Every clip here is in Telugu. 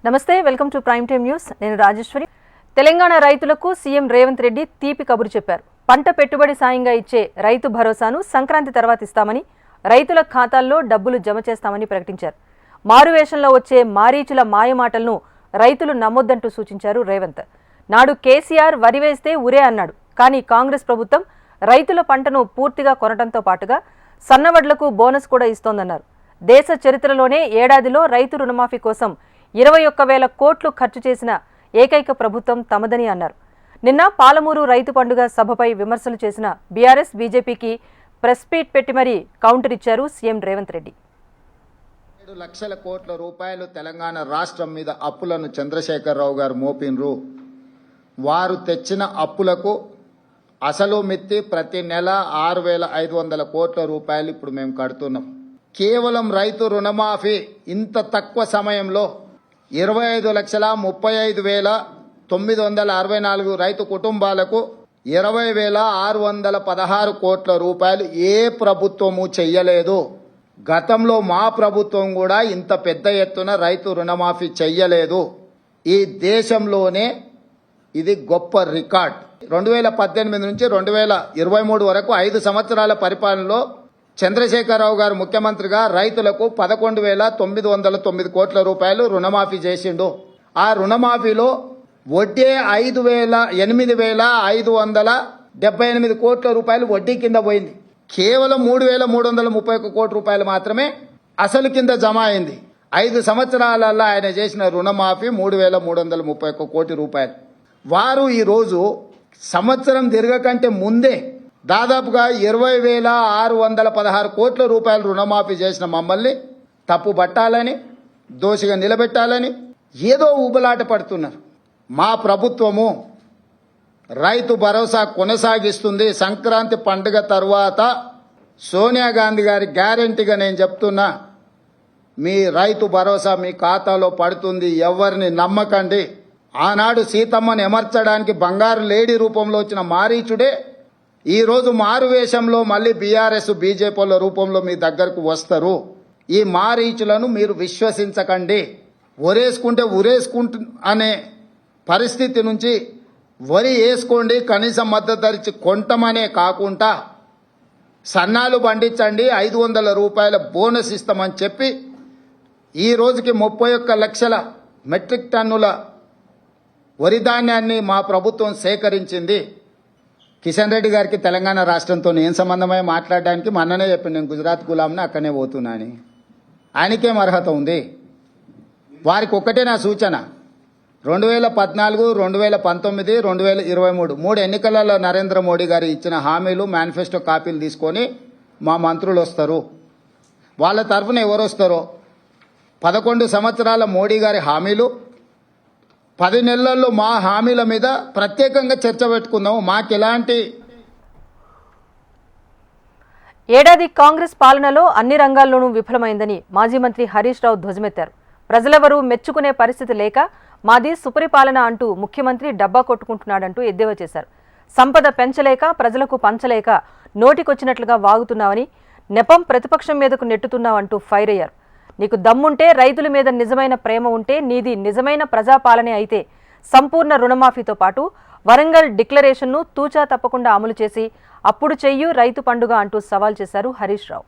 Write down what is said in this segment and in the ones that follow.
నమస్తే, welcome to prime time news. నేను రాజేశ్వరి. తెలంగాణ రైతులకు సీఎం రేవంత్ రెడ్డి తీపి కబురు చెప్పారు. పంట పెట్టుబడి సాయంగా ఇచ్చే రైతు భరోసాను సంక్రాంతి తర్వాత ఇస్తామని, రైతుల ఖాతాల్లో డబ్బులు జమ చేస్తామని ప్రకటించారు. మారువేషంలో వచ్చే మారీచుల మాయమాటలను రైతులు నమ్మొద్దంటూ సూచించారు రేవంత్. నాడు కేసీఆర్ వరి వేస్తే ఉరే అన్నాడు. కానీ కాంగ్రెస్ ప్రభుత్వం రైతుల పంటను పూర్తిగా కొనడంతో పాటుగా సన్నవడ్లకు బోనస్ కూడా ఇస్తోందన్నారు. దేశ చరిత్రలోనే ఏడాదిలో రైతు రుణమాఫీ కోసం 21,000 కోట్లు ఖర్చు చేసిన ఏకైక ప్రభుత్వం తమదని అన్నారు. నిన్న పాలమూరు రైతు పండుగ సభపై విమర్శలు చేసిన బీఆర్ఎస్, బీజేపీకి ప్రెస్ మీట్ పెట్టి మరీ కౌంటర్ ఇచ్చారు సీఎం రేవంత్ రెడ్డి. 7 లక్షల కోట్ల రూపాయలు తెలంగాణ రాష్ట్రం మీద అప్పులను చంద్రశేఖరరావు గారు మోపినరు. వారు తెచ్చిన అప్పులకు అసలు మిత్తి ప్రతి నెల 6,500 కోట్ల రూపాయలు ఇప్పుడు మేము కడుతున్నాం. కేవలం రైతు రుణమాఫీ ఇంత తక్కువ సమయంలో 25,35,964 రైతు కుటుంబాలకు 20,616 కోట్ల రూపాయలు ఏ ప్రభుత్వము చెయ్యలేదు. గతంలో మా ప్రభుత్వం కూడా ఇంత పెద్ద ఎత్తున రైతు రుణమాఫీ చెయ్యలేదు. ఈ దేశంలోనే ఇది గొప్ప రికార్డ్. 2018 నుంచి 2023 వరకు 5 సంవత్సరాల పరిపాలనలో చంద్రశేఖరరావు గారు ముఖ్యమంత్రిగా రైతులకు 11,909 కోట్ల రూపాయలు రుణమాఫీ చేసిండు. ఆ రుణమాఫీలో వడ్డీ 8,578 కోట్ల రూపాయలు వడ్డీ కింద పోయింది. కేవలం 3,331 కోట్ల రూపాయలు మాత్రమే అసలు కింద జమ అయింది. 5 సంవత్సరాలలో ఆయన చేసిన రుణమాఫీ 3,331 కోటి రూపాయలు. వారు ఈరోజు సంవత్సరం తిరగకంటే ముందే దాదాపుగా 20,616 కోట్ల రూపాయలు రుణమాఫీ చేసిన మమ్మల్ని తప్పు పట్టాలని, దోషిగా నిలబెట్టాలని ఏదో ఊబలాట పడుతున్నారు. మా ప్రభుత్వము రైతు భరోసా కొనసాగిస్తుంది. సంక్రాంతి పండుగ తర్వాత సోనియా గాంధీ గారి గ్యారెంటీగా నేను చెప్తున్నా, మీ రైతు భరోసా మీ ఖాతాలో పడుతుంది. ఎవరిని నమ్మకండి. ఆనాడు సీతమ్మను ఎమర్చడానికి బంగారు లేడీ రూపంలో వచ్చిన మారీచుడే ఈరోజు మారువేషంలో మళ్ళీ బీఆర్ఎస్, బీజేపీల రూపంలో మీ దగ్గరకు వస్తారు. ఈ మారీచులను మీరు విశ్వసించకండి. ఒరేసుకుంటే ఉరేసుకుంటు అనే పరిస్థితి నుంచి వరి వేసుకోండి, కనీసం మద్దతు ధర ఇచ్చి కొంటమనే కాకుండా సన్నాలు పండించండి, 500 రూపాయల బోనస్ ఇస్తామని చెప్పి ఈ రోజుకి 31 లక్షల మెట్రిక్ టన్నుల వరి ధాన్యాన్ని మా ప్రభుత్వం సేకరించింది. కిషన్ రెడ్డి గారికి తెలంగాణ రాష్ట్రంతో ఏం సంబంధమై మాట్లాడడానికి మొన్ననే చెప్పి నేను గుజరాత్ గులాంని అక్కడనే పోతున్నా అని. ఆయనకేం అర్హత ఉంది? వారికి ఒక్కటే నా సూచన, 2014, 2019, 2023 3 ఎన్నికలలో నరేంద్ర మోడీ గారు ఇచ్చిన హామీలు, మేనిఫెస్టో కాపీలు తీసుకొని మా మంత్రులు వస్తారు. వాళ్ళ తరఫున ఎవరు వస్తారో 11 సంవత్సరాల మోడీ గారి హామీలు, 10 నెలల్లో మా హామీల మీద ప్రత్యేకంగా చర్చ పెట్టుకుందాం. మాకు ఎలాంటి ఏడాది కాంగ్రెస్ పాలనలో అన్ని రంగాల్లోనూ విఫలమైందని మాజీ మంత్రి హరీష్ రావు ధ్వజమెత్తారు. ప్రజలెవరూ మెచ్చుకునే పరిస్థితి లేక మాది సుపరిపాలన అంటూ ముఖ్యమంత్రి డబ్బా కొట్టుకుంటున్నాడంటూ ఎద్దేవా చేశారు. సంపద పెంచలేక, ప్రజలకు పంచలేక నోటికొచ్చినట్లుగా వాగుతున్నావని, నెపం ప్రతిపక్షం మీదకు నెట్టుతున్నావంటూ ఫైర్ అయ్యారు. నీకు దమ్ముంటే, రైతుల మీద నిజమైన ప్రేమ ఉంటే నీది నిజమైన ప్రజాపాలనే అయితే సంపూర్ణ రుణమాఫీతో పాటు వరంగల్ డిక్లరేషన్ను తూచా తప్పకుండా అమలు చేసి అప్పుడు చెయ్యు రైతు పండుగ అంటూ సవాల్ చేశారు హరీష్ రావు.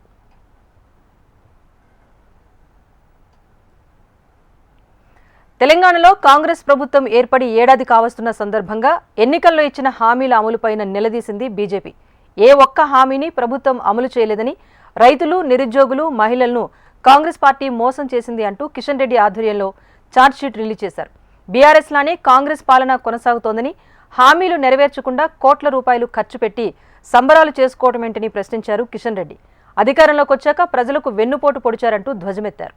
తెలంగాణలో కాంగ్రెస్ ప్రభుత్వం ఏర్పడి ఏడాది కావస్తున్న సందర్భంగా ఎన్నికల్లో ఇచ్చిన హామీల అమలుపైన నిలదీసింది బీజేపీ. ఏ ఒక్క హామీని ప్రభుత్వం అమలు చేయలేదని, రైతులు, నిరుద్యోగులు, మహిళలను కాంగ్రెస్ పార్టీ మోసం చేసింది అంటూ కిషన్ రెడ్డి ఆధ్వర్యంలో ఛార్జ్షీట్ రిలీజ్ చేశారు. బీఆర్ఎస్ లానే కాంగ్రెస్ పాలన కొనసాగుతోందని, హామీలు నెరవేర్చకుండా కోట్ల రూపాయలు ఖర్చు పెట్టి సంబరాలు చేసుకోవటమేంటని ప్రశ్నించారు కిషన్ రెడ్డి. అధికారంలోకి వచ్చాక ప్రజలకు వెన్నుపోటు పొడిచారంటూ ధ్వజమెత్తారు.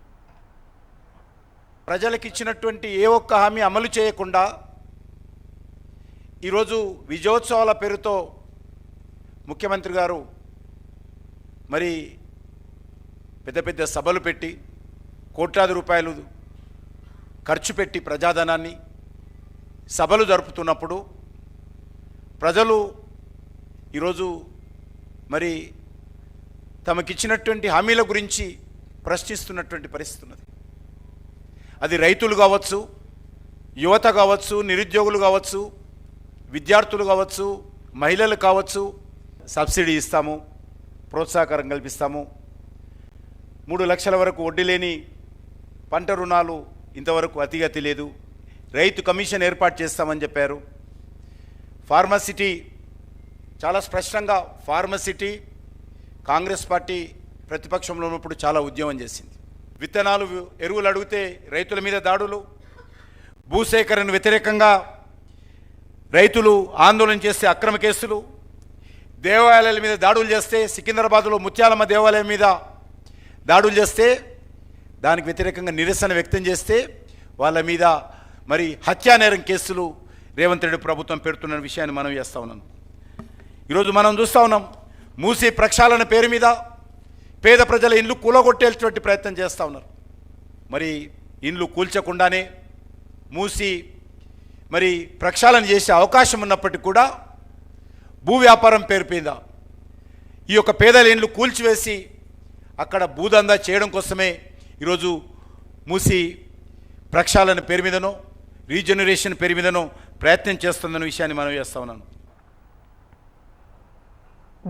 ప్రజలకు ఇచ్చినటువంటి ఏ ఒక్క హామీ అమలు చేయకుండా ఈరోజు విజయోత్సవాల పేరుతో ముఖ్యమంత్రి గారు మరి పెద్ద పెద్ద సభలు పెట్టి కోట్లాది రూపాయలు ఖర్చు పెట్టి ప్రజాధనాన్ని సభలు జరుపుతున్నప్పుడు ప్రజలు ఈరోజు మరి తమకిచ్చినటువంటి హామీల గురించి ప్రశ్నిస్తున్నటువంటి పరిస్థితి ఉన్నది. అది రైతులు కావచ్చు, యువత కావచ్చు, నిరుద్యోగులు కావచ్చు, విద్యార్థులు కావచ్చు, మహిళలు కావచ్చు, సబ్సిడీ ఇస్తాము, ప్రోత్సాహకరం కల్పిస్తాము. 3 లక్షల వరకు వడ్డీ లేని పంట రుణాలు ఇంతవరకు అతిగతి లేదు. రైతు కమిషన్ ఏర్పాటు చేస్తామని చెప్పారు. ఫార్మసిటీ చాలా స్పష్టంగా, ఫార్మసిటీ కాంగ్రెస్ పార్టీ ప్రతిపక్షంలో ఉన్నప్పుడు చాలా ఉద్యమం చేసింది. విత్తనాలు, ఎరువులు అడిగితే రైతుల మీద దాడులు, భూసేకరణ వ్యతిరేకంగా రైతులు ఆందోళన చేస్తే అక్రమ కేసులు, దేవాలయాల మీద దాడులు చేస్తే, సికింద్రాబాద్లో ముత్యాలమ్మ దేవాలయం మీద దాడులు చేస్తే దానికి వ్యతిరేకంగా నిరసన వ్యక్తం చేస్తే వాళ్ళ మీద మరి హత్యానేరం కేసులు రేవంత్ రెడ్డి ప్రభుత్వం పెడుతున్న విషయాన్ని మనం చేస్తూ ఉన్నాం. ఈరోజు మనం చూస్తూ ఉన్నాం, మూసీ ప్రక్షాళన పేరు మీద పేద ప్రజల ఇండ్లు కూలగొట్టేటువంటి ప్రయత్నం చేస్తూ ఉన్నారు. మరి ఇండ్లు కూల్చకుండానే మూసి మరి ప్రక్షాళన చేసే అవకాశం ఉన్నప్పటికీ కూడా భూ వ్యాపారం పేరు మీద ఈ యొక్క పేదల ఇండ్లు కూల్చివేసి అక్కడ భూదందా చేయడం కోసమే ఈరోజు మూసి ప్రక్షాళన పేరు మీదనో, రీజనరేషన్ పేరు మీదనో ప్రయత్నం చేస్తుందన్న విషయాన్ని మనం చేస్తూ ఉన్నాను.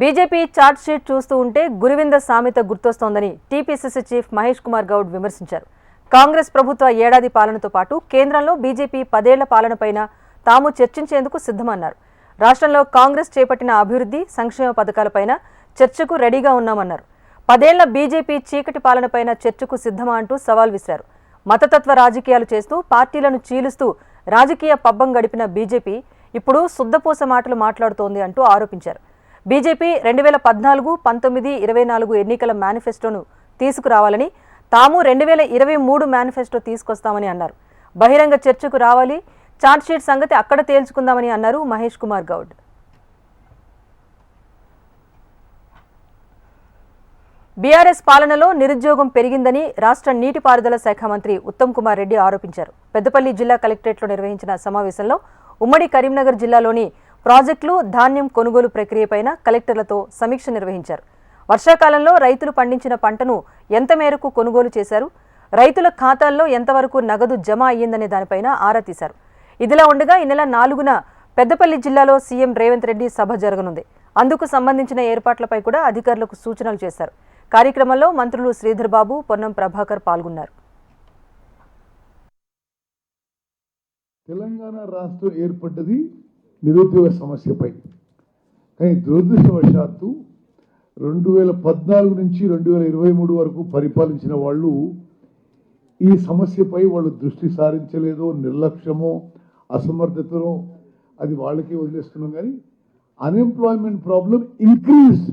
బీజేపీ ఛార్జ్ షీట్ చూస్తూ ఉంటే గురువింద సామెత గుర్తొస్తోందని టీపీసీసీ చీఫ్ మహేష్ కుమార్ గౌడ్ విమర్శించారు. కాంగ్రెస్ ప్రభుత్వ ఏడాది పాలనతో పాటు కేంద్రంలో బీజేపీ 10 ఏళ్ల పాలనపైన తాము చర్చించేందుకు సిద్ధమన్నారు. రాష్ట్రంలో కాంగ్రెస్ చేపట్టిన అభివృద్ధి సంక్షేమ పథకాలపైన చర్చకు రెడీగా ఉన్నామన్నారు. 10 ఏళ్ల బీజేపీ చీకటి పాలనపైన చర్చకు సిద్ధమా అంటూ సవాల్ విసిరారు. మతతత్వ రాజకీయాలు చేస్తూ పార్టీలను చీలుస్తూ రాజకీయ పబ్బం గడిపిన బీజేపీ ఇప్పుడు శుద్ధపూస మాటలు మాట్లాడుతోంది అంటూ ఆరోపించారు. బీజేపీ 2014, 19, 24 ఎన్నికల మేనిఫెస్టోను తీసుకురావాలని, తాము 2023 మేనిఫెస్టో తీసుకొస్తామని అన్నారు. బహిరంగ చర్చకు రావాలి, ఛార్జ్షీట్ సంగతి అక్కడ తేల్చుకుందామని అన్నారు మహేష్ కుమార్ గౌడ్. బీఆర్ఎస్ పాలనలో నిరుద్యోగం పెరిగిందని రాష్ట్ర నీటిపారుదల శాఖ మంత్రి ఉత్తమ్ కుమార్ రెడ్డి ఆరోపించారు. పెద్దపల్లి జిల్లా కలెక్టరేట్లో నిర్వహించిన సమావేశంలో ఉమ్మడి కరీంనగర్ జిల్లాలోని ప్రాజెక్టులు, ధాన్యం కొనుగోలు ప్రక్రియపైన కలెక్టర్లతో సమీక్ష నిర్వహించారు. వర్షాకాలంలో రైతులు పండించిన పంటను ఎంత మేరకు కొనుగోలు చేశారు, రైతుల ఖాతాల్లో ఎంతవరకు నగదు జమ అయ్యిందనే దానిపైన ఆరా తీశారు. ఇదిలా ఉండగా ఈ నెల 4న పెద్దపల్లి జిల్లాలో సీఎం రేవంత్ రెడ్డి సభ జరగనుంది. అందుకు సంబంధించిన ఏర్పాట్లపై కూడా అధికారులకు సూచనలు చేశారు. కార్యక్రమంలో మంత్రులు శ్రీధర్ బాబు, పొన్నం ప్రభాకర్ పాల్గొన్నారు. తెలంగాణ రాష్ట్రం ఏర్పడ్డది నిరుద్యోగ సమస్యపై. కానీ దురదృష్టవశాత్తు 2014 నుంచి 2023 వరకు పరిపాలించిన వాళ్ళు ఈ సమస్యపై వాళ్ళు దృష్టి సారించలేదో, నిర్లక్ష్యమో, అసమర్థతనో అది వాళ్ళకే వదిలేస్తున్నాం. కానీ unemployment problem increase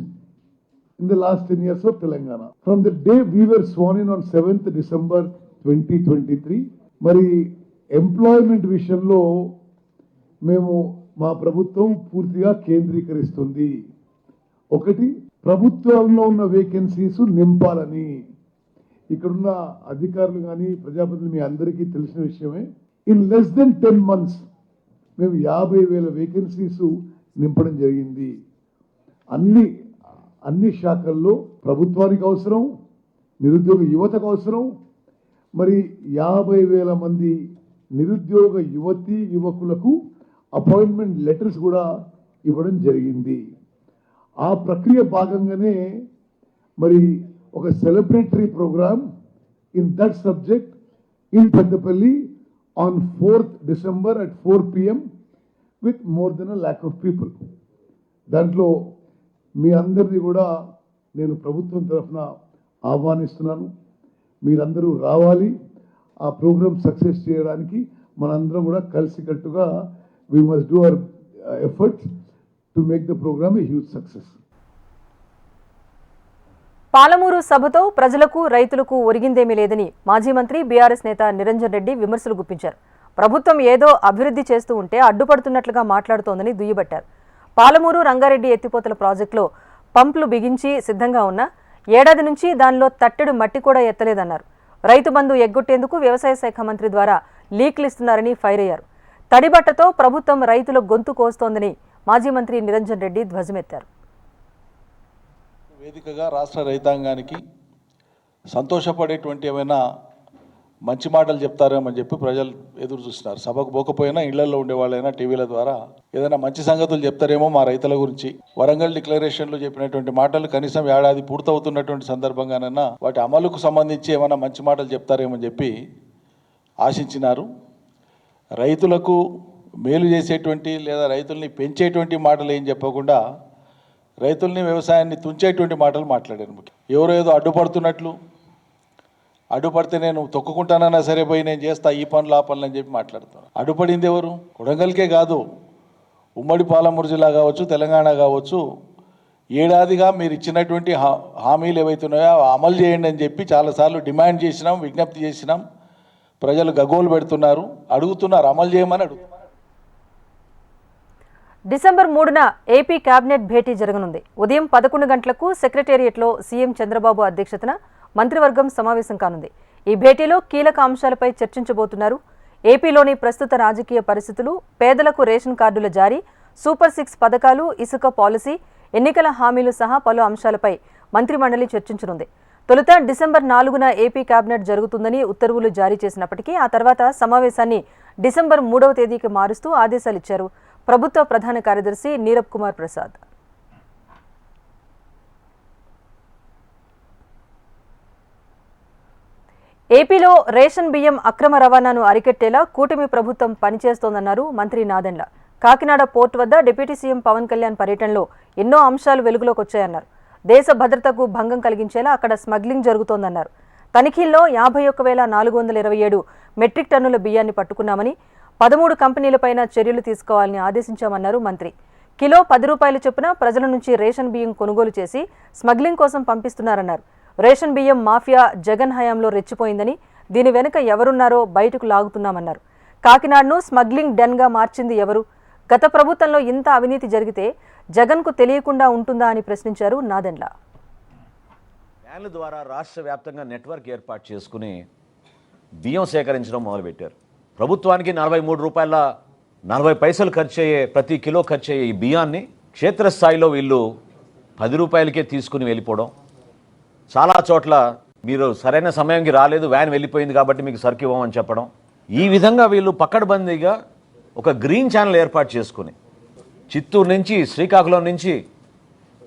in the last 10 years of Telangana. From the day we were sworn in on 7th December 2023, మరి ఎంప్లాయ్మెంట్ విషయంలో మేము మా ప్రభుత్వం పూర్తిగా కేంద్రీకరిస్తుంది. ఒకటి, ప్రభుత్వంలో ఉన్న వేకెన్సీస్ నింపాలని. ఇక్కడున్న అధికారులు కానీ ప్రజాప్రతినిధులు మీ అందరికీ తెలిసిన విషయమే. ఇన్ లెస్ దెన్ 10 months మేము 50,000 వేకెన్సీస్ నింపడం జరిగింది. అన్ని శాఖల్లో ప్రభుత్వానికి అవసరం, నిరుద్యోగ యువతకు అవసరం. మరి 50,000 మంది నిరుద్యోగ యువకులకు అపాయింట్మెంట్ లెటర్స్ కూడా ఇవ్వడం జరిగింది. ఆ ప్రక్రియ భాగంగానే మరి ఒక celebratory program in that subject in Peddapalli on 4th December at 4 PM with more than 1 lakh of people. దాంట్లో మీ అందరినీ కూడా నేను ప్రభుత్వం తరఫున ఆహ్వానిస్తున్నాను. మీరందరూ రావాలి. ఆ ప్రోగ్రామ్ సక్సెస్ చేయడానికి మనందరం కూడా కలిసికట్టుగా we must do our efforts to make the program a huge success. Palamuru సభతో ప్రజలకు, రైతులకు ఒరిగిందేమీ లేదని మాజీ మంత్రి బీఆర్ఎస్ నేత నిరంజన్ రెడ్డి విమర్శలు గుప్పించారు. ప్రభుత్వం ఏదో అభివృద్ధి చేస్తూ ఉంటే అడ్డుపడుతున్నట్లుగా మాట్లాడుతోందని దుయ్యబట్టారు. పాలమూరు రంగారెడ్డి ఎత్తిపోతల ప్రాజెక్టులో పంపులు బిగించి సిద్ధంగా ఉన్న ఏడాది నుంచి దానిలో తట్టెడు మట్టి కూడా ఎత్తలేదన్నారు. రైతు బంధు ఎగ్గొట్టేందుకు వ్యవసాయ శాఖ మంత్రి ద్వారా లీక్లు ఇస్తున్నారని ఫైర్ అయ్యారు. తడిబట్టతో ప్రభుత్వం రైతుల గొంతు కోస్తోందని మాజీ మంత్రి నిరంజన్ రెడ్డి ధ్వజమెత్తారు. వేదికగా రాష్ట్ర రైతాంగానికి సంతోషపడేటువంటి ఏమైనా మంచి మాటలు చెప్తారేమని చెప్పి ప్రజలు ఎదురు చూస్తున్నారు. సభకు పోకపోయినా ఇళ్లలో ఉండేవాళ్ళైనా టీవీల ద్వారా ఏదైనా మంచి సంగతులు చెప్తారేమో మా రైతుల గురించి. వరంగల్ డిక్లరేషన్లో చెప్పినటువంటి మాటలు కనీసం ఏడాది పూర్తవుతున్నటువంటి సందర్భంగానైనా వాటి అమలుకు సంబంధించి ఏమైనా మంచి మాటలు చెప్తారేమని చెప్పి ఆశించినారు. రైతులకు మేలు చేసేటువంటి లేదా రైతుల్ని పెంచేటువంటి మాటలు ఏం చెప్పకుండా రైతుల్ని వ్యవసాయాన్ని తుంచేటువంటి మాటలు మాట్లాడారు. ఎవరో ఏదో అడ్డుపడుతున్నట్లు, అడ్డుపడితే నేను తొక్కుకుంటానన్నా సరే పోయి నేను చేస్తా ఈ పనులు ఆ పనులు అని చెప్పి మాట్లాడతాను. అడ్డుపడింది ఎవరు? కొడంగల్కే కాదు, ఉమ్మడి పాలమూరు జిల్లా కావచ్చు, తెలంగాణ కావచ్చు, ఏడాదిగా మీరు ఇచ్చినటువంటి హామీలు ఏవైతున్నాయో అమలు చేయండి అని చెప్పి చాలాసార్లు డిమాండ్ చేసినాం, విజ్ఞప్తి చేసినాం. ప్రజలు గగోలు పెడుతున్నారు, అడుగుతున్నారు, అమలు చేయమని అడుగుతున్నారు. డిసెంబర్ 3న ఏపీ కేబినెట్ భేటీ జరగనుంది. ఉదయం 11 గంటలకు సెక్రటేరియట్లో సీఎం చంద్రబాబు అధ్యక్షతన మంత్రివర్గం సమావేశం కానుంది. ఈ భేటీలో కీలక అంశాలపై చర్చించబోతున్నారు. ఏపీలోని ప్రస్తుత రాజకీయ పరిస్థితులు, పేదలకు రేషన్ కార్డుల జారీ, సూపర్ 6 పథకాలు, ఇసుక పాలసీ, ఎన్నికల హామీలు సహా పలు అంశాలపై మంత్రిమండలి చర్చించనుంది. తొలుత డిసెంబర్ 4న ఏపీ కేబినెట్ జరుగుతుందని ఉత్తర్వులు జారీ చేసినప్పటికీ ఆ తర్వాత సమావేశాన్ని డిసెంబర్ 3వ తేదీకి మారుస్తూ ఆదేశాలిచ్చారు ప్రభుత్వ ప్రధాన కార్యదర్శి నీరబ్ కుమార్ ప్రసాద్. ఏపీలో రేషన్ బియ్యం అక్రమ రవాణాను అరికట్టేలా కూటమి ప్రభుత్వం పనిచేస్తోందన్నారు మంత్రి నాదెండ్ల. కాకినాడ పోర్టు వద్ద డిప్యూటీ సీఎం పవన్ కళ్యాణ్ పర్యటనలో ఎన్నో అంశాలు వెలుగులోకి వచ్చాయన్నారు. దేశ భద్రతకు భంగం కలిగించేలా అక్కడ స్మగ్లింగ్ జరుగుతోందన్నారు. తనిఖీల్లో 51,427 మెట్రిక్ టన్నుల బియ్యాన్ని పట్టుకున్నామని, 13 కంపెనీలపైన చర్యలు తీసుకోవాలని ఆదేశించామన్నారు మంత్రి. కిలో 10 రూపాయల చొప్పున ప్రజల నుంచి రేషన్ బియ్యం కొనుగోలు చేసి స్మగ్లింగ్ కోసం పంపిస్తున్నారన్నారు. రేషన్ బియ్యం మాఫియా జగన్ హయాంలో రెచ్చిపోయిందని, దీని వెనుక ఎవరున్నారో బయటకు లాగుతున్నామన్నారు. కాకినాడను స్మగ్లింగ్ డెన్గా మార్చింది ఎవరు? గత ప్రభుత్వంలో ఇంత అవినీతి జరిగితే జగన్కు తెలియకుండా ఉంటుందా అని ప్రశ్నించారు నాదెండ్ల. వ్యాన్ల ద్వారా రాష్ట్ర వ్యాప్తంగా నెట్వర్క్ ఏర్పాటు చేసుకుని బియ్యం సేకరించడం మొదలుపెట్టారు. ప్రభుత్వానికి 43 రూపాయల 40 పైసలు ఖర్చు అయ్యే, ప్రతి కిలో ఖర్చు అయ్యే ఈ బియ్యాన్ని క్షేత్రస్థాయిలో వీళ్ళు 10 రూపాయలకే తీసుకుని వెళ్ళిపోవడం. చాలా చోట్ల మీరు సరైన సమయంకి రాలేదు, వ్యాన్ వెళ్ళిపోయింది కాబట్టి మీకు సరుకు ఇవ్వమని చెప్పడం. ఈ విధంగా వీళ్ళు పక్కడబందీగా ఒక గ్రీన్ ఛానల్ ఏర్పాటు చేసుకుని చిత్తూరు నుంచి, శ్రీకాకుళం నుంచి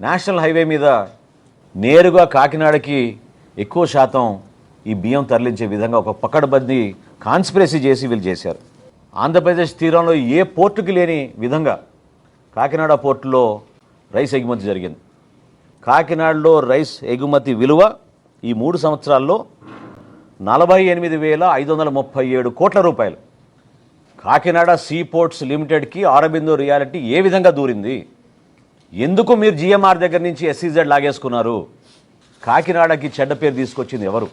నేషనల్ హైవే మీద నేరుగా కాకినాడకి ఎక్కువ శాతం ఈ బియ్యం తరలించే విధంగా ఒక పక్కడబందీ కాన్స్పిరసీ చేసి వీళ్ళు చేశారు. ఆంధ్రప్రదేశ్ తీరంలో ఏ పోర్టుకి లేని విధంగా కాకినాడ పోర్టులో రైస్ ఎగుమతి జరిగింది. కాకినాడలో రైస్ ఎగుమతి విలువ ఈ 3 సంవత్సరాల్లో 48,537 కోట్ల రూపాయలు. కాకినాడ సీ పోర్ట్స్ లిమిటెడ్కి ఆరబిందో రియాలిటీ ఏ విధంగా దూరింది? ఎందుకు మీరు జిఎంఆర్ దగ్గర నుంచి ఎస్సీజెడ్ లాగేసుకున్నారు? కాకినాడకి చెడ్డ పేరు తీసుకొచ్చింది ఎవరు?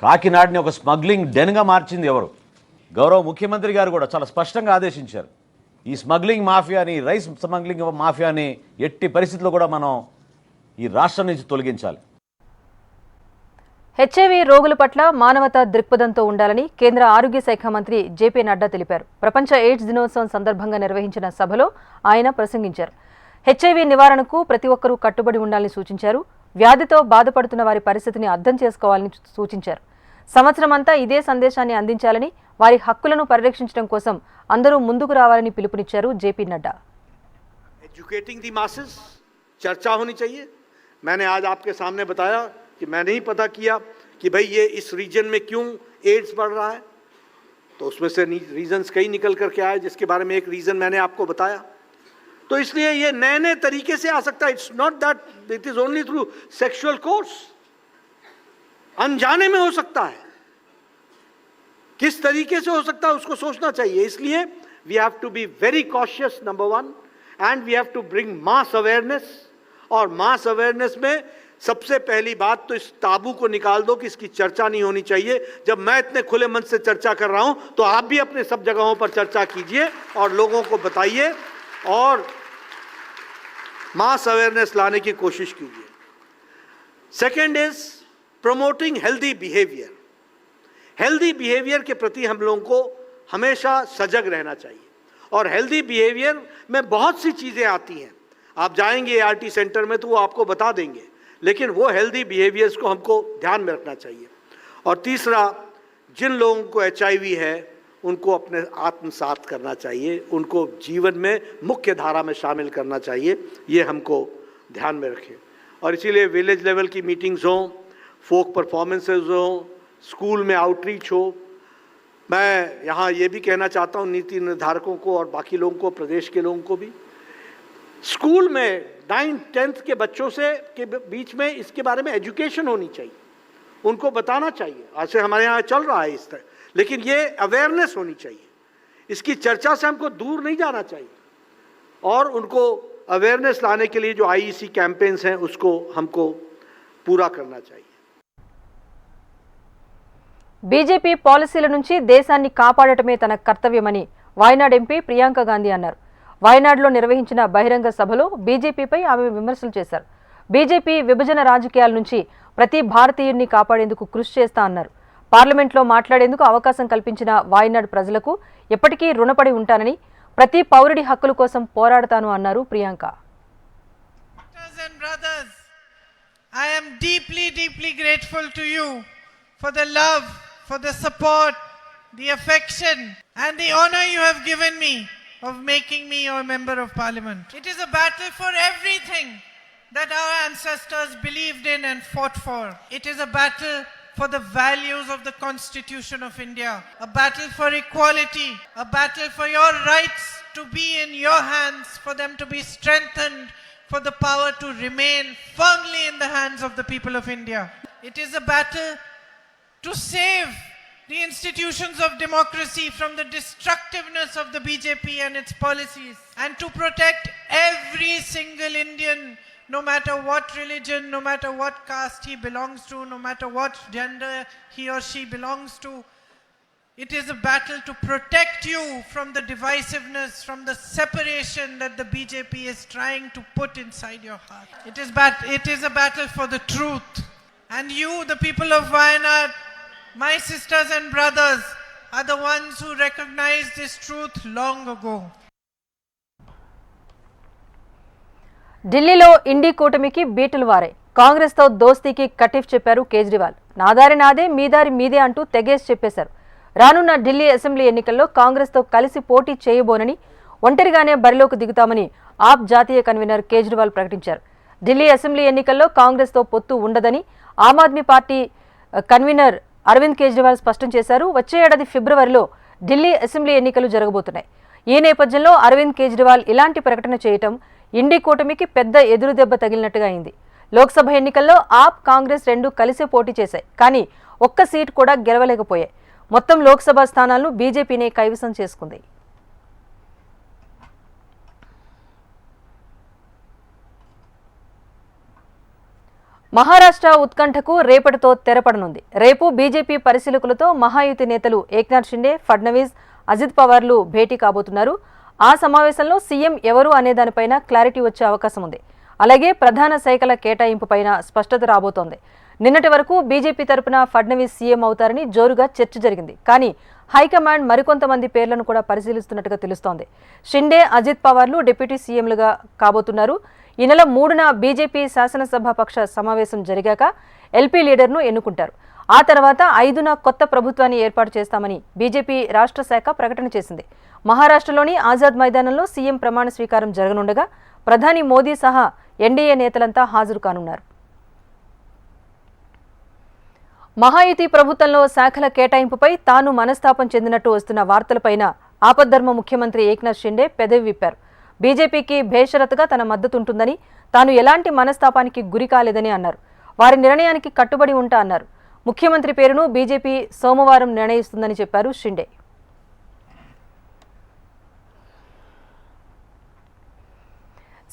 కాకినాడని ఒక స్మగ్లింగ్ డెన్గా మార్చింది ఎవరు? గౌరవ ముఖ్యమంత్రి గారు కూడా చాలా స్పష్టంగా ఆదేశించారు. ఈ స్మగ్లింగ్ మాఫియాని, రైస్ స్మగ్లింగ్ మాఫియాని ఎట్టి పరిస్థితుల్లో కూడా మనం ఈ రాష్ట్రం నుంచి తొలగించాలి. హెచ్ఐవి రోగుల పట్ల మానవతా దృక్పథంతో ఉండాలని కేంద్ర ఆరోగ్య శాఖ మంత్రి జేపీ నడ్డా తెలిపారు. ప్రపంచ ఎయిడ్స్ దినోత్సవం సందర్భంగా నిర్వహించిన సభలో ఆయన ప్రసంగించారు. హెచ్ఐవి నివారణకు ప్రతి ఒక్కరూ కట్టుబడి ఉండాలని సూచించారు. వ్యాధితో బాధపడుతున్న వారి పరిస్థితిని అర్థం చేసుకోవాలని సూచించారు. సంవత్సరమంతా ఇదే సందేశాన్ని అందించాలని, వారి హక్కులను పరిరక్షించడం కోసం అందరూ ముందుకు రావాలని పిలుపునిచ్చారు JP Nadda. Educating the masses, चर्चा होनी चाहिए. मैंने आज आपके सामने बताया कि मैंने ही पता किया कि भाई ये इस रीजन में क्यों एड्स बढ़ रहा है, तो उसमें से रीजन्स कई निकल करके आए, जिसके बारे में एक रीजन मैंने आपको बताया. तो इसलिए ये नए नए तरीके से आ सकता है. It's not that it is only through sexual course. अनजाने में हो सकता है, किस तरीके से हो सकता है उसको सोचना चाहिए. इसलिए we have to be very cautious, number 1, and we have to bring mass awareness. और मास अवेयरनेस में सबसे पहली बात तो इस ताबू को निकाल दो कि इसकी चर्चा नहीं होनी चाहिए. जब मैं इतने खुले मन से चर्चा कर रहा हूं तो आप भी अपने सब जगहों पर चर्चा कीजिए और लोगों को बताइए और मास अवेयरनेस लाने की कोशिश कीजिए. Second is promoting healthy behaviour. Healthy behaviour के प्रति हम लोगों को हमेशा सजग रहना चाहिए. और हेल्दी बिहेवियर में बहुत सी चीज़ें आती हैं. आप जाएंगे ART सेंटर में तो वो आपको बता देंगे, लेकिन वो हेल्दी बिहेवियर्स को हमको ध्यान में रखना चाहिए. और तीसरा, जिन लोगों को HIV है उनको अपने आत्मसात करना चाहिए, उनको जीवन में मुख्य धारा में शामिल करना चाहिए, ये हमको ध्यान में रखें। और इसीलिए विलेज लेवल की मीटिंग्स हों, फोक परफॉर्मेंसेज हों, स्कूल में आउटरीच हो। मैं यहाँ ये भी कहना चाहता हूँ नीति निर्धारकों को और बाकी लोगों को, प्रदेश के लोगों को भी, स्कूल में 9th-10th के बच्चों से के बीच में इसके बारे में एजुकेशन होनी चाहिए, उनको बताना चाहिए। ऐसे हमारे यहाँ चल रहा है इस तरह, लेकिन ये अवेयरनेस होनी चाहिए, इसकी चर्चा से हमको दूर नहीं जाना चाहिए। और उनको अवेयरनेस लाने के लिए जो IEC कैंपेन्स हैं उसको हमको पूरा करना चाहिए। బీజేపీ పాలసీల నుంచి దేశాన్ని కాపాడటమే తన కర్తవ్యమని వాయనాడ్ ఎంపీ ప్రియాంక గాంధీ అన్నారు. వాయనాడ్లో నిర్వహించిన బహిరంగ సభలో బీజేపీపై ఆమె విమర్శలు చేశారు. బీజేపీ విభజన రాజకీయాల నుంచి ప్రతి భారతీయుడిని కాపాడేందుకు కృషి చేస్తా అన్నారు. పార్లమెంట్లో మాట్లాడేందుకు అవకాశం కల్పించిన వాయనాడ్ ప్రజలకు ఎప్పటికీ రుణపడి ఉంటానని, ప్రతి పౌరుడి హక్కుల కోసం పోరాడతాను అన్నారు Priyanka. I am deeply grateful to you for the love, for the support, the affection and the honor you have given me of making me your member of parliament. It is a battle for everything that our ancestors believed in and fought for. It is a battle for the values of the Constitution of India, a battle for equality, a battle for your rights to be in your hands, for them to be strengthened, for the power to remain firmly in the hands of the people of India. It is a battle to save the institutions of democracy from the destructiveness of the BJP and its policies, and to protect every single Indian, no matter what religion, no matter what caste he belongs to, no matter what gender he or she belongs to. It is a battle to protect you from the divisiveness, from the separation that the BJP is trying to put inside your heart. It is a battle for the truth. And you, the people of Wayanad, my sisters and brothers, are the ones who recognized this truth long ago. ఢిల్లీలో ఇండి కూటమికి బీటులు వారాయి. కాంగ్రెస్తో దోస్తీకి కటిఫ్ చెప్పారు కేజ్రీవాల్. నాదారి నాదే, మీదారి మీదే అంటూ తెగేసి చెప్పేశారు. రానున్న ఢిల్లీ అసెంబ్లీ ఎన్నికల్లో కాంగ్రెస్తో కలిసి పోటీ చేయబోనని, ఒంటరిగానే బరిలోకి దిగుతామని ఆప్ జాతీయ కన్వీనర్ కేజ్రీవాల్ ప్రకటించారు. ఢిల్లీ అసెంబ్లీ ఎన్నికల్లో కాంగ్రెస్తో పొత్తు ఉండదని ఆమ్ ఆద్మీ పార్టీ కన్వీనర్ అరవింద్ కేజ్రీవాల్ స్పష్టం చేశారు. వచ్చే ఏడాది ఫిబ్రవరిలో ఢిల్లీ అసెంబ్లీ ఎన్నికలు జరగబోతున్నాయి. ఈ నేపథ్యంలో అరవింద్ కేజ్రీవాల్ ఇలాంటి ప్రకటన చేయటం ఇండి కూటమికి పెద్ద ఎదురుదెబ్బ తగిలినట్టుగా అయింది. లోక్సభ ఎన్నికల్లో ఆప్, కాంగ్రెస్ రెండూ కలిసే పోటీ చేశాయి. కానీ ఒక్క సీటు కూడా గెలవలేకపోయాయి. మొత్తం లోక్సభ స్థానాలను బీజేపీనే కైవసం చేసుకుంది. మహారాష్ట్ర ఉత్కంఠకు రేపటితో తెరపడనుంది. రేపు బీజేపీ పరిశీలకులతో మహాయుతి నేతలు ఏక్నాథ్ షిండే, ఫడ్నవీస్, అజిత్ పవార్లు భేటీ కాబోతున్నారు. ఆ సమావేశంలో సీఎం ఎవరు అనే దానిపైన క్లారిటీ వచ్చే అవకాశం ఉంది. అలాగే ప్రధాన శాఖల కేటాయింపుపైన స్పష్టత రాబోతోంది. నిన్నటి వరకు బీజేపీ తరపున ఫడ్నవీస్ సీఎం అవుతారని జోరుగా చర్చ జరిగింది. కానీ హైకమాండ్ మరికొంతమంది పేర్లను కూడా పరిశీలిస్తున్నట్టుగా తెలుస్తోంది. షిండే, అజిత్ పవార్లు డిప్యూటీ సీఎంలుగా కాబోతున్నారు. ఈ నెల 3న బీజేపీ శాసనసభాపక్ష సమావేశం జరిగాక ఎల్పీ లీడర్ను ఎన్నుకుంటారు. ఆ తర్వాత 5న కొత్త ప్రభుత్వాన్ని ఏర్పాటు చేస్తామని బీజేపీ రాష్ట్ర శాఖ ప్రకటన చేసింది. మహారాష్ట్రలోని ఆజాద్ మైదానంలో సీఎం ప్రమాణ స్వీకారం జరగనుండగా ప్రధాని మోదీ సహా ఎన్డీఏ నేతలంతా హాజరు కానున్నారు. మహాయుతి ప్రభుత్వంలో శాఖల కేటాయింపుపై తాను మనస్తాపం చెందినట్టు వస్తున్న వార్తలపైన ఆపద్ధర్మ ముఖ్యమంత్రి ఏక్నాథ్ షిండే పెదవి విప్పారు. బీజేపీకి బేషరతుగా తన మద్దతుంటుందని, తాను ఎలాంటి మనస్తాపానికి గురి కాలేదని అన్నారు. వారి నిర్ణయానికి కట్టుబడి ఉంటా అన్నారు. ముఖ్యమంత్రి పేరును బీజేపీ సోమవారం నిర్ణయిస్తుందని చెప్పారు షిండే.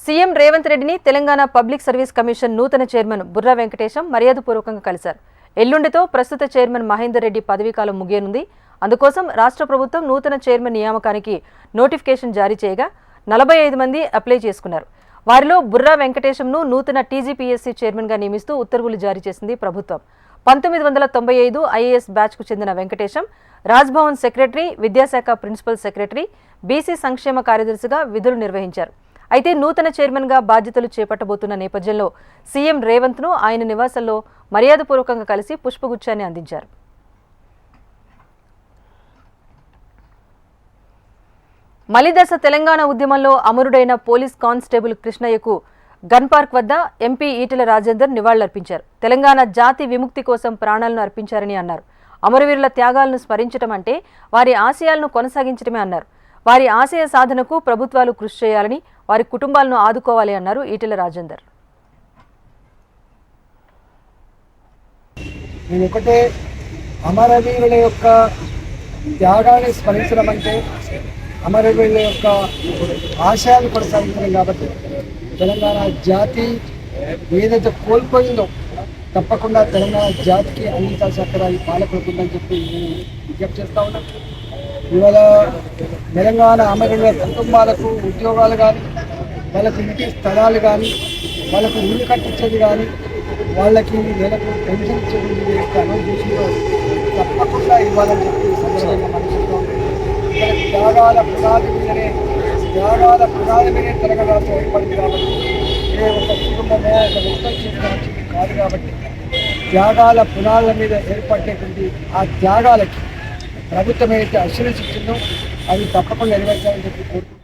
సీఎం రేవంత్ రెడ్డిని తెలంగాణ పబ్లిక్ సర్వీస్ కమిషన్ నూతన చైర్మన్ బుర్రా వెంకటేశం మర్యాదపూర్వకంగా కలిశారు. ఎల్లుండితో ప్రస్తుత చైర్మన్ మహేందర్ రెడ్డి పదవీకాలం ముగియనుంది. అందుకోసం రాష్ట్ర ప్రభుత్వం నూతన చైర్మన్ నియామకానికి నోటిఫికేషన్ జారీ చేయగా 45 మంది అప్లై చేసుకున్నారు. వారిలో బుర్రా వెంకటేశంను నూతన టీజీపీఎస్సీ చైర్మన్గా నియమిస్తూ ఉత్తర్వులు జారీ చేసింది ప్రభుత్వం. 1995 ఐఏఎస్ బ్యాచ్కు చెందిన వెంకటేశం రాజ్భవన్ సెక్రటరీ, విద్యాశాఖ ప్రిన్సిపల్ సెక్రటరీ, బీసీ సంక్షేమ కార్యదర్శిగా విధులు నిర్వహించారు. అయితే నూతన చైర్మన్గా బాధ్యతలు చేపట్టబోతున్న నేపథ్యంలో సీఎం రేవంత్ను ఆయన నివాసంలో మర్యాదపూర్వకంగా కలిసి పుష్పగుచ్చాన్ని అందించారు. మలిదశ తెలంగాణ ఉద్యమంలో అమరుడైన పోలీస్ కానిస్టేబుల్ కృష్ణయ్యకు గన్ పార్క్ వద్ద ఎంపీ ఈటెల రాజేందర్ నివాళులర్పించారు. తెలంగాణ జాతి విముక్తి కోసం ప్రాణాలను అర్పించారని అన్నారు. అమరవీరుల త్యాగాలను స్మరించడం అంటే వారి ఆశయాలను కొనసాగించడమే అన్నారు. వారి ఆశయ సాధనకు ప్రభుత్వాలు కృషి చేయాలని, వారి కుటుంబాలను ఆదుకోవాలి అన్నారు ఈటెల రాజేందర్. నేను ఒకటే, అమరవీరుల యొక్క త్యాగాన్ని స్మరించడం అంటే అమరవీరుల యొక్క ఆశయాలు కొనసాగించడం. కాబట్టి తెలంగాణ జాతి ఏదైతే కోల్పోయిందో తప్పకుండా తెలంగాణ జాతికి అందించాల్సిన అక్కడ ఈ పాలకులకు ఉందని చెప్పి నేను విజ్ఞప్తి చేస్తా ఉన్నాను. ఇవాళ తెలంగాణ అమరవీరుల కుటుంబాలకు ఉద్యోగాలు కానీ, వాళ్ళకి ఇంటి స్థలాలు కానీ, వాళ్ళకు ఇల్లు కట్టించేది కానీ, వాళ్ళకి నెలకు పెన్షన్ ఇచ్చేది అమలు చేసిందో తప్పకుండా ఇవ్వాలని చెప్పి సందర్భంగా మనసుకుంటాం. త్యాగాల పునాది మీదే తెలంగాణ రాష్ట్రం ఏర్పడింది. కాబట్టి ఏ ఒక కుటుంబమో ఒక వ్యక్తం చేసిన వచ్చింది కాదు. కాబట్టి త్యాగాల పునాదుల మీద ఏర్పడేటువంటి ఆ త్యాగాలకి ప్రభుత్వం ఏదైతే అష్యూరెన్స్ ఇచ్చిందో అవి తప్పకుండా నెరవేర్చాలని చెప్పి కోరుకుంటున్నాం.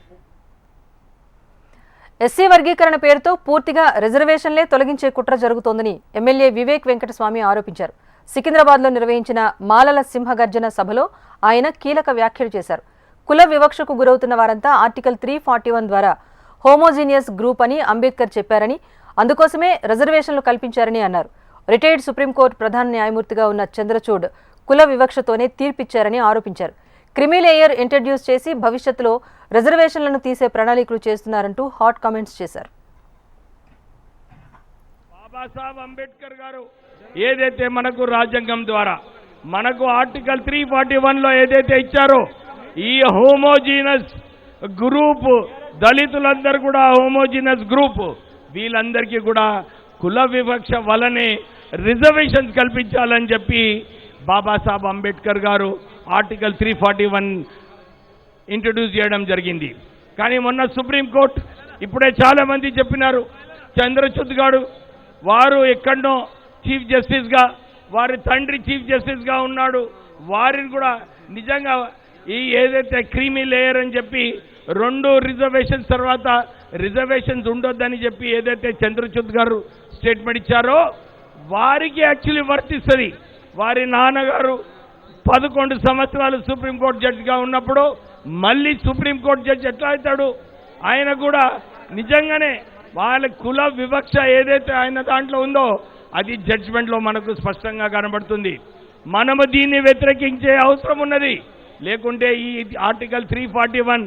ఎస్సీ వర్గీకరణ పేరుతో పూర్తిగా రిజర్వేషన్లే తొలగించే కుట్ర జరుగుతోందని ఎమ్మెల్యే వివేక్ వెంకటస్వామి ఆరోపించారు. సికింద్రాబాద్లో నిర్వహించిన మాలల సింహగర్జన సభలో ఆయన కీలక వ్యాఖ్యలు చేశారు. కుల వివక్షకు గురవుతున్న వారంతా ఆర్టికల్ 341 ద్వారా హోమోజీనియస్ గ్రూప్ అని అంబేద్కర్ చెప్పారని, అందుకోసమే రిజర్వేషన్లు కల్పించారని అన్నారు. రిటైర్డ్ సుప్రీంకోర్టు ప్రధాన న్యాయమూర్తిగా ఉన్న చంద్రచూడ్ కుల వివక్షతోనే తీర్పిచ్చారని ఆరోపించారు. క్రిమీ లేయర్ ఇంట్రడ్యూస్ చేసి భవిష్యత్తులో రిజర్వేషన్లను తీసే ప్రణాళికలు చేస్తున్నారంటూ హాట్ కామెంట్స్ చేశారు. బాబాసాహెబ్ అంబేద్కర్ గారు ఏదైతే మనకు రాజ్యాంగం ద్వారా మనకు ఆర్టికల్ 341లో ఏదైతే ఇచ్చారో, ఈ హోమోజీనస్ గ్రూప్ దళితులందరూ కూడా హోమోజీనస్ గ్రూప్, వీళ్ళందరికీ కూడా కుల వివక్ష వలనే రిజర్వేషన్స్ కల్పించాలని చెప్పి బాబాసాహెబ్ అంబేద్కర్ గారు ఆర్టికల్ 341 ఇంట్రడ్యూస్ చేయడం జరిగింది. కానీ మొన్న సుప్రీంకోర్టు, ఇప్పుడే చాలామంది చెప్పినారు, చంద్రచూడ్ గారు వారు ఎక్కడో చీఫ్ జస్టిస్గా, వారి తండ్రి చీఫ్ జస్టిస్గా ఉన్నాడు. వారిని కూడా నిజంగా ఈ ఏదైతే క్రీమీ లేయర్ అని చెప్పి 2 రిజర్వేషన్స్ తర్వాత రిజర్వేషన్స్ ఉండొద్దని చెప్పి ఏదైతే చంద్రచూడ్ గారు స్టేట్మెంట్ ఇచ్చారో వారికి యాక్చువల్లీ వర్తిస్తుంది. వారి నాన్నగారు 11 సంవత్సరాలు సుప్రీంకోర్టు జడ్జిగా ఉన్నప్పుడు మళ్ళీ సుప్రీంకోర్టు జడ్జి ఎట్లా అవుతాడు? ఆయన కూడా నిజంగానే వాళ్ళ కుల వివక్ష ఏదైతే ఆయన దాంట్లో ఉందో అది జడ్జిమెంట్లో మనకు స్పష్టంగా కనబడుతుంది. మనము దీన్ని వ్యతిరేకించే అవసరం ఉన్నది. లేకుంటే ఈ ఆర్టికల్ 341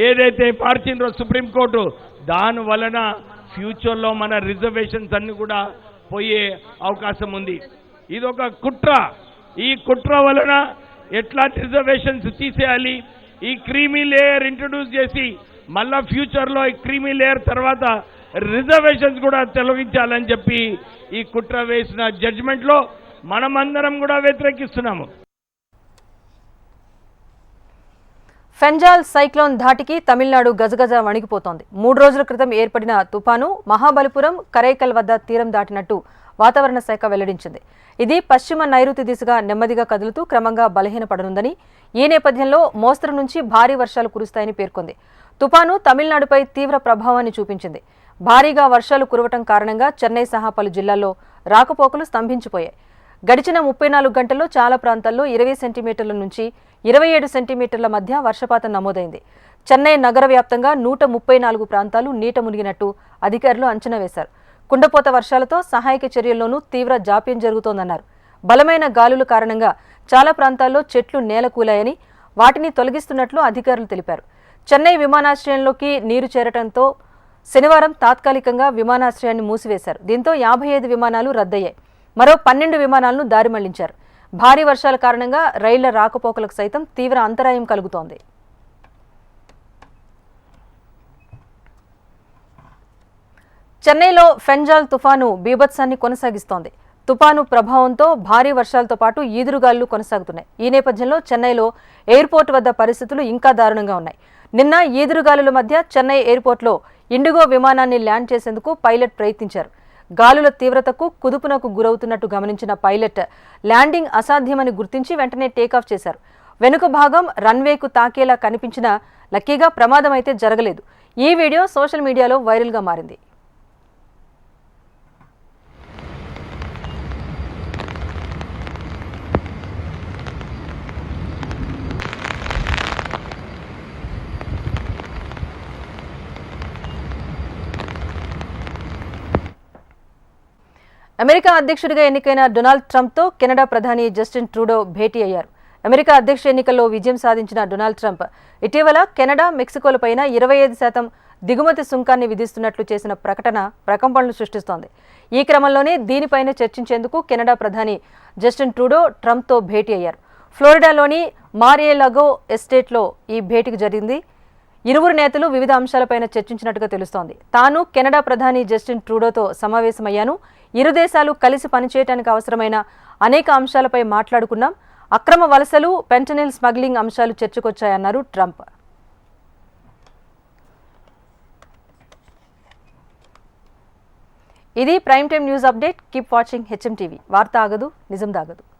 ఏదైతే మార్చిందో సుప్రీంకోర్టు, దాని వలన ఫ్యూచర్లో మన రిజర్వేషన్స్ అన్ని కూడా పోయే అవకాశం ఉంది. ఇది ఒక కుట్ర. ఈ కుట్ర వలన ఎట్లా రిజర్వేషన్స్ తీసేయాలి, ఈ క్రీమీ లేయర్ ఇంట్రడ్యూస్ చేసి మళ్ళా ఫ్యూచర్లో ఈ క్రీమీ లేయర్ తర్వాత రిజర్వేషన్స్ కూడా తొలగించాలని చెప్పి ఈ కుట్ర వేసిన జడ్జిమెంట్లో మనమందరం కూడా వ్యతిరేకిస్తున్నాము. ఫెంజాల్ సైక్లోన్ ధాటికి తమిళనాడు గజగజ వణికిపోతోంది. 3 రోజుల క్రితం ఏర్పడిన తుపాను మహాబలిపురం, కరైకల్ వద్ద తీరం దాటినట్టు వాతావరణ శాఖ వెల్లడించింది. ఇది పశ్చిమ నైరుతి దిశగా నెమ్మదిగా కదులుతూ క్రమంగా బలహీనపడనుందని, ఈ నేపథ్యంలో మోస్తరు నుంచి భారీ వర్షాలు కురుస్తాయని పేర్కొంది. తుపాను తమిళనాడుపై తీవ్ర ప్రభావాన్ని చూపించింది. భారీగా వర్షాలు కురవటం కారణంగా చెన్నై సహా పలు జిల్లాల్లో రాకపోకలు స్తంభించిపోయాయి. గడిచిన 34 గంటల్లో చాలా ప్రాంతాల్లో 20 సెంటీమీటర్ల నుంచి 27 సెంటీమీటర్ల మధ్య వర్షపాతం నమోదైంది. చెన్నై నగర వ్యాప్తంగా 134 ప్రాంతాలు నీట మునిగినట్టు అధికారులు అంచనా వేశారు. కుండపోత వర్షాలతో సహాయక చర్యల్లోనూ తీవ్ర జాప్యం జరుగుతోందన్నారు. బలమైన గాలుల కారణంగా చాలా ప్రాంతాల్లో చెట్లు నేలకూలాయని, వాటిని తొలగిస్తున్నట్లు అధికారులు తెలిపారు. చెన్నై విమానాశ్రయంలోకి నీరు చేరటంతో శనివారం తాత్కాలికంగా విమానాశ్రయాన్ని మూసివేశారు. దీంతో 55 విమానాలు రద్దయ్యాయి. మరో 12 విమానాలను దారి మళ్లించారు. భారీ వర్షాల కారణంగా రైళ్ల రాకపోకలకు సైతం తీవ్ర అంతరాయం కలుగుతోంది. చెన్నైలో ఫెంజాల్ తుఫాను బీభత్సాన్ని కొనసాగిస్తోంది. తుపాను ప్రభావంతో భారీ వర్షాలతో పాటు ఈదురుగాలులు కొనసాగుతున్నాయి. ఈ నేపథ్యంలో చెన్నైలో ఎయిర్పోర్ట్ వద్ద పరిస్థితులు ఇంకా దారుణంగా ఉన్నాయి. నిన్న ఈదురుగాలుల మధ్య చెన్నై ఎయిర్పోర్ట్లో ఇండిగో విమానాన్ని ల్యాండ్ చేసేందుకు పైలట్ ప్రయత్నించారు. గాలుల తీవ్రతకు కుదుపునకు గురవుతున్నట్టు గమనించిన పైలట్ ల్యాండింగ్ అసాధ్యమని గుర్తించి వెంటనే టేకాఫ్ చేశారు. వెనుక భాగం రన్వేకు తాకేలా కనిపించిన లక్కీగా ప్రమాదం అయితే జరగలేదు. ఈ వీడియో సోషల్ మీడియాలో వైరల్గా మారింది. అమెరికా అధ్యక్షుడిగా ఎన్నికైన డొనాల్డ్ ట్రంప్తో కెనడా ప్రధాని జస్టిన్ ట్రూడో భేటీ అయ్యారు. అమెరికా అధ్యక్ష ఎన్నికల్లో విజయం సాధించిన డొనాల్డ్ ట్రంప్ ఇటీవల కెనడా, మెక్సికోలపైన 25% దిగుమతి సుంకాన్ని విధిస్తున్నట్లు చేసిన ప్రకటన ప్రకంపనలు సృష్టిస్తోంది. ఈ క్రమంలోనే దీనిపైన చర్చించేందుకు కెనడా ప్రధాని జస్టిన్ ట్రూడో ట్రంప్తో భేటీ అయ్యారు. ఫ్లోరిడాలోని మార్-ఏ-లాగో ఎస్టేట్లో ఈ భేటీకి జరిగింది. ఇరువురు నేతలు వివిధ అంశాలపైన చర్చించినట్టుగా తెలుస్తోంది. తాను కెనడా ప్రధాని జస్టిన్ ట్రూడోతో సమావేశమయ్యాను. ఇరు దేశాలు కలిసి పనిచేయడానికి అవసరమైన అనేక అంశాలపై మాట్లాడుకున్నాం. అక్రమ వలసలు, ఫెంటనిల్ స్మగ్లింగ్ అంశాలు చర్చకొచ్చాయన్నారు ట్రంప్. ఇది prime time news update. Keep watching HM TV. వార్త ఆగదు, నిజం దాగదు.